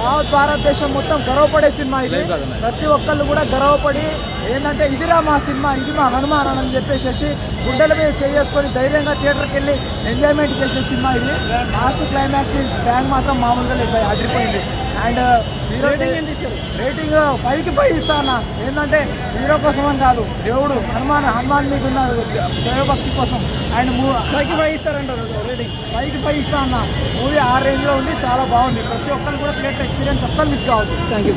యావత్ భారతదేశం మొత్తం గర్వపడే సినిమా ఇది. ప్రతి ఒక్కళ్ళు కూడా గర్వపడి ఏంటంటే ఇదిరా మా సినిమా, ఇది మా హనుమాన్ అని చెప్పేసి గుండెల మీద చేసుకొని ధైర్యంగా థియేటర్కి వెళ్ళి ఎంజాయ్మెంట్ చేసే సినిమా ఇది. లాస్ట్ క్లైమాక్స్ బ్యాంక్ మాత్రం మామూలుగా లేదు, అదిరిపోయింది. అండ్ రేటింగ్ 5కి 5 ఇస్తా అన్న. ఏంటంటే హీరో కోసం అని కాదు, దేవుడు హనుమాన్ మీద ఉన్న దైవభక్తి కోసం. అండ్ 5కి 5 ఇస్తారంటారు, రేటింగ్ 5కి 5 ఇస్తా అన్న. మూవీ ఆ రేంజ్లో ఉంది, చాలా బాగుంది. ప్రతి ఒక్కరు కూడా థియేటర్ ఎక్స్పీరియన్స్ అస్సలు మిస్ కావద్దు. Thank you.